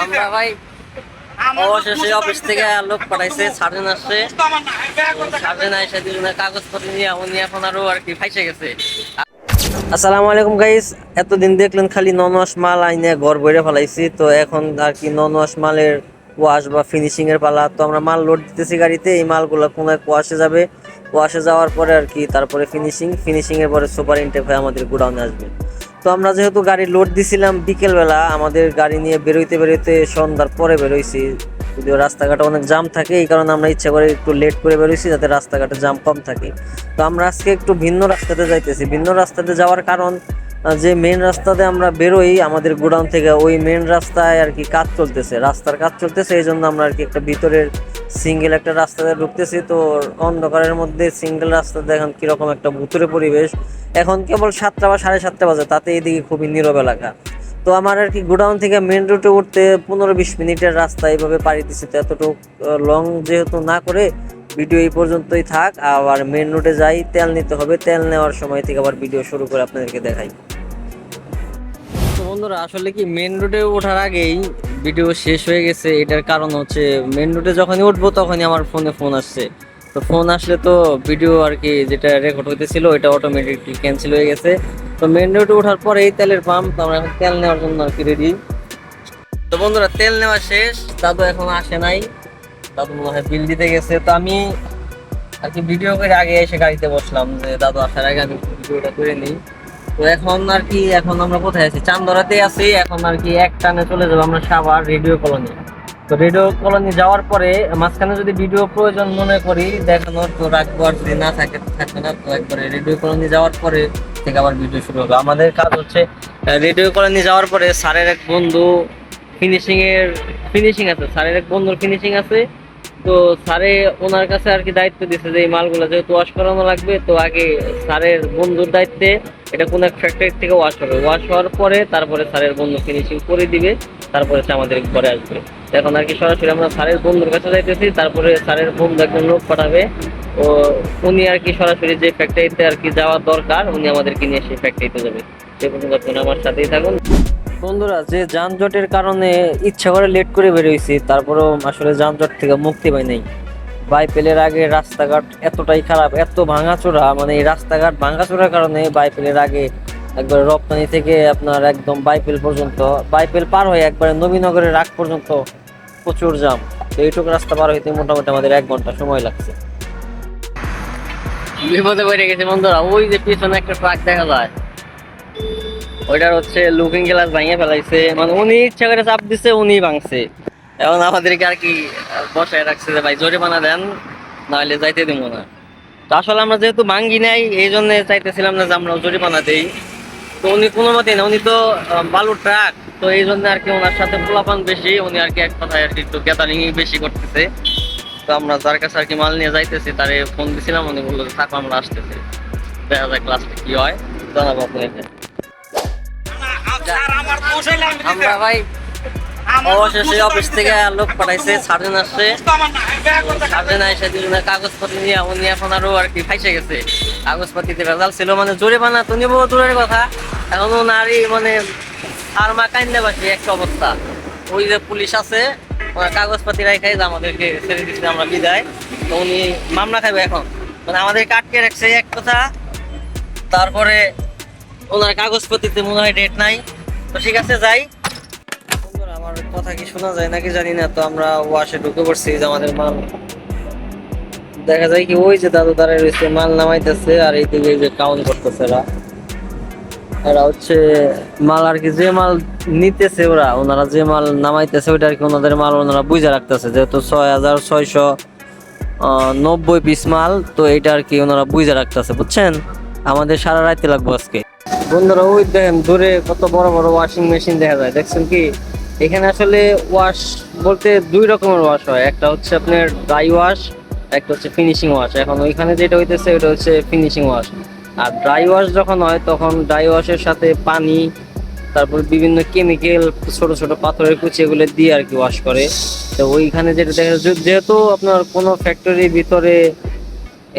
আমরা ভাই অবশেষে অফিস থেকে লোক পাঠাইছে, সার্জেন আসছে। সার্জেন এসে দুজনের কাগজপত্র নিয়ে উনি এখন আরো আর কি ফাইসে গেছে। আসসালামু আলাইকুম গাইস, এতদিন দেখলেন খালি নন ওয়াশ মাল আইনে ঘর বইরে ফেলাইছি। তো এখন আর কি নন ওয়াশ মালের ওয়াশ বা ফিনিশিং এর পালা। তো আমরা মাল লোড দিতেছি গাড়িতে, এই মালগুলো কোনো এক ওয়াশে যাবে। ওয়াশে যাওয়ার পরে আর কি তারপরে ফিনিশিং এর পরে সুপার ইনটেক হয়ে আমাদের গোডাউনে আসবে। তো আমরা যেহেতু গাড়ি লোড দিছিলাম বিকেলবেলা, আমাদের গাড়ি নিয়ে বেরোইতে সন্ধ্যার পরে বেরোইছি। যদিও রাস্তাঘাটে অনেক জাম থাকে, এই কারণে আমরা ইচ্ছা করে একটু লেট করে বেরোইছি যাতে রাস্তাঘাটে জাম কম থাকে। তো আমরা আজকে একটু ভিন্ন রাস্তাতে যাইতেছি। ভিন্ন রাস্তাতে যাওয়ার কারণ, যে মেন রাস্তাতে আমরা বেরোই আমাদের গোডাউন থেকে, ওই মেন রাস্তায় আর কি রাস্তার কাজ চলতেছে। এই জন্য আমরা আর কি একটা ভিতরের সিঙ্গেল একটা রাস্তাতে ঢুকতেছি। তো অন্ধকারের মধ্যে সিঙ্গেল রাস্তাতে এখন কিরকম একটা ভুতুরে পরিবেশ। এখন কেবল 7টা বা 7:30 বাজে, তাতে এদিকে খুবই নীরব এলাকা। তো আমার আর কি গোডাউন থেকে মেন রুটে উঠতে 15-20 মিনিটের রাস্তা এইভাবে পাড়ি দিচ্ছি। তো এতটুকু লং যেহেতু না করে ভিডিও এই পর্যন্তই থাক। আবার মেন রুটে যাই, তেল নিতে হবে, তেল নেওয়ার সময় থেকে আবার ভিডিও শুরু করে আপনাদেরকে দেখাই। তো বন্ধুরা, আসলে কি মেন রুটে ওঠার আগেই ভিডিও শেষ হয়ে গেছে। এটার কারণ হচ্ছে মেন রুটে যখনই উঠবো তখনই আমার ফোন আসছে। তো ফোন আসলে তো ভিডিও আর কি যেটা রেকর্ড হইতেছিল ওইটা অটোমেটিকলি ক্যান্সেল হয়ে গেছে। তো মেন রোডে ওঠার পরে এই তেলের পাম্প, তো আমরা এখন তেল নেওয়ার জন্য আর কি রেডি। তো বন্ধুরা, তেল নেওয়া শেষ, দাদু এখন আসে নাই, দাদু মনে হয় বিল দিতে গেছে। তো আমি আর কি ভিডিও করে আগে এসে গাড়িতে বসলাম যে দাদু আসার আগে আমি ভিডিওটা করে নিই। তো এখন আর কি আমরা কোথায় আছি? চান্দরাতে আছি। এখন আর কি এক টানে চলে যাবো আমরা সাভার রেডিও কলোনি। তো রেডিও কলোনি যাওয়ার পরে মাঝখানে যদি ভিডিও প্রয়োজন মনে করি দেখানোর, তো রাখবো, আর যদি না থাকে থাকবে না। তো একবারে রেডিও কলোনি যাওয়ার পরে থেকে আবার ভিডিও শুরু হবে। আমাদের কাজ হচ্ছে রেডিও কলোনি যাওয়ার পরে স্যারের এক বন্ধু ফিনিশিং আছে, স্যারের এক বন্ধুর ফিনিশিং আছে। তো স্যারে ওনার কাছে আর কি দায়িত্ব দিচ্ছে যে এই মালগুলো যেহেতু ওয়াশ করানো লাগবে, তো আগে স্যারের বন্ধুর দায়িত্বে এটা কোনো এক ফ্যাক্টরি থেকে ওয়াশ হবে। ওয়াশ হওয়ার পরে তারপরে স্যারের বন্ধু ফিনিশিং করে দিবে, তারপরে সে আমাদের ঘরে আসবে। এখন আর কি সরাসরি আমরা স্যারের বন্ধুর কাছে যাইতেছি। তারপরে স্যারের বন্ধু একজন লোক পাঠাবে, ও উনি আর কি সরাসরি যে ফ্যাক্টরিতে আর কি যাওয়ার দরকার উনি আমাদেরকে নিয়ে সেই ফ্যাক্টরিতে যাবে। সে পর্যন্ত আপনারা আমার সাথেই থাকুন। বন্ধুরা, যে যানজটের কারণে ইচ্ছা করে লেট করে বেরোইছি, তারপরেও আসলে যানজট থেকে মুক্তি পাই নাই। বাইপেলের আগে রাস্তাঘাট এতটাই খারাপ, এত ভাঙাচোরা, মানে এই রাস্তাঘাট ভাঙাচোরার কারণে বাইপেলের আগে একবার রপ্তানি থেকে আপনার একদম বাইপেল পর্যন্ত, বাইপেল পার হয়ে একবারে নবীনগরের আগ পর্যন্ত প্রচুর জাম। তো এইটুকু রাস্তা পার হইতে মোটামুটি আমাদের 1 ঘন্টা সময় লাগছে। বিপদে পড়ে গেছে বন্ধুরা। ওই যে পিছনে একটা ট্রাক দেখা যায়, ওইটার হচ্ছে লুকিং গ্লাস ভাঙিয়ে ফেলাইছে। মানে উনি ইচ্ছা করে চাপ দিচ্ছে, উনি ভাঙছে। এখন আমাদেরকে আর কি বসায় রাখছে যে ভাই জরিমানা দেন, নাহলে যাইতে দিব না। তো আসলে আমরা যেহেতু ভাঙ্গি নাই এই জন্য চাইতেছিলাম না যে আমরা জরিমানা দেই। তো উনি কোনো মতেই না, উনি তো বালুর ট্রাক, তো এই জন্য আর কি ওনার সাথে পোলাপান বেশি, উনি আর কি এক কথায় আর কি একটু গ্যাদারিং বেশি করতেছে। তো আমরা যার কাছে আর কি মাল নিয়ে যাইতেছি তারে ফোন দিছিলাম, উনি বললো যে থাকো আমরা আসতেছি, দেখা যায় ক্লাসটা কি হয় জানাবো আপনাকে। আমরা ভাই অবশেষে অফিস থেকে লোক পাঠাইছে, সার্জেন আসছে। সার্জেন এসে দুজনের কাগজপত্র নিয়ে উনি এখন আরো আর কি ফাইসে গেছে। কাগজপত্রিতে রেজাল্ট ছিল, মানে জরিমানা তো নিবো দূরের কথা, এখন ওনারই মানে আর মা কাইন্দে বাসি একটা অবস্থা। ওই যে পুলিশ আছে, ওনার কাগজপাতি রাখাই যে আমাদেরকে ছেড়ে দিচ্ছে, আমরা বিদায়। তো উনি মামলা খাইবে এখন, মানে আমাদেরকে আটকে রাখছে এক কথা। তারপরে ওনার কাগজপত্রিতে মনে হয় ডেট নাই। তো ঠিক আছে যাই। আমার কথা কি শোনা যায় নাকি জানি না। তো আমরা ওয়াশে ঢুকে পড়ছি, যে আমাদের মাল দেখা যায় কি ওই যে দাদু দাঁড়ায় রয়েছে মাল নামাইতেছে, আর এইদিকে যে কাউন্ট করতেছে এরা হচ্ছে মাল আর কি, যে মাল নিতেছে ওনারা যে মাল নামাইতেছে ওইটা আর কি ওনাদের মাল ওনারা বুঝে রাখতেছে। যেহেতু 6690 পিস মাল, তো এইটা আর কি ওনারা বুঝে রাখতেছে, বুঝছেন। আমাদের সারা রাতে লাগবো আজকে। বন্ধুরা, ওই দেখেন দূরে কত বড় বড় ওয়াশিং মেশিন দেখা যায়, দেখছেন কি? এখানে আসলে ওয়াশ বলতে 2 রকমের ওয়াশ হয়, একটা হচ্ছে আপনার ড্রাই ওয়াশ, একটা হচ্ছে ফিনিশিং ওয়াশ। এখন ওইখানে যেটা হইতেছে ওটা হচ্ছে ফিনিশিং ওয়াশ। আর ড্রাই ওয়াশ যখন হয় তখন ড্রাই ওয়াশের সাথে পানি, তারপর বিভিন্ন কেমিক্যাল, ছোট ছোট পাথরের কুচি এগুলো দিয়ে আর কি ওয়াশ করে। তো ওইখানে যেটা দেখা যায়, যেহেতু আপনার কোনো ফ্যাক্টরির ভিতরে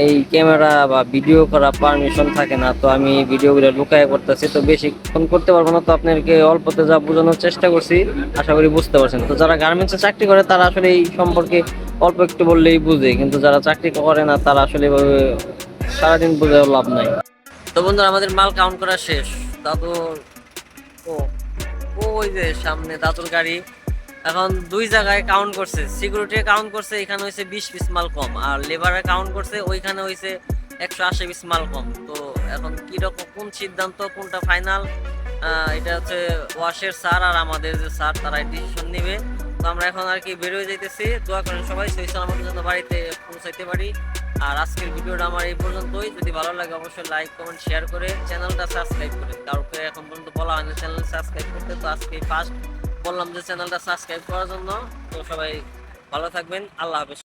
এই ক্যামেরা বা ভিডিও করা পারমিশন থাকে না, তো আমি ভিডিওগুলো লুকায় করতেছি, তো বেশিক্ষণ করতে পারবো না। তো আপনাদেরকে অল্পতে যা বোঝানোর চেষ্টা করছি, আশা করি বুঝতে পারছেন। তো যারা গার্মেন্টসে চাকরি করে তারা আসলে এই সম্পর্কে অল্প একটু বললেই বুঝে, কিন্তু যারা চাকরি করে না তারা আসলে এভাবে সারাদিন বুঝেও লাভ নাই। তো বন্ধুরা, আমাদের মাল কাউন্ট করা শেষ। দাদু, ও ওই যে সামনে দাদুর গাড়ি এখন দুই জায়গায় কাউন্ট করছে। সিকিউরিটি কাউন্ট করছে, এখানে হয়েছে 20 পিস মাল কম, আর লেবারে কাউন্ট করছে ওইখানে হয়েছে 180 পিস মাল কম। তো এখন কি রকম, কোন সিদ্ধান্ত, কোনটা ফাইনাল, এটা হচ্ছে ওয়াশের স্যার আর আমাদের যে স্যার, তারাই ডিসিশন নেবে। তো আমরা এখন আর কি বের হয়ে যাইতেছি। দোয়া করেন সবাই সহি সালামতের জন্য বাড়িতে পৌঁছাইতে পারি। আর আজকের ভিডিওটা আমার এই পর্যন্তই। যদি ভালো লাগে অবশ্যই লাইক কমেন্ট শেয়ার করে চ্যানেলটা সাবস্ক্রাইব করে, কাউকে এখন পর্যন্ত বলা হয়নি চ্যানেল সাবস্ক্রাইব করতে, তো আজকে ফার্স্ট বললাম যে চ্যানেলটা সাবস্ক্রাইব করার জন্য। তো সবাই ভালো থাকবেন, আল্লাহ হাফেজ।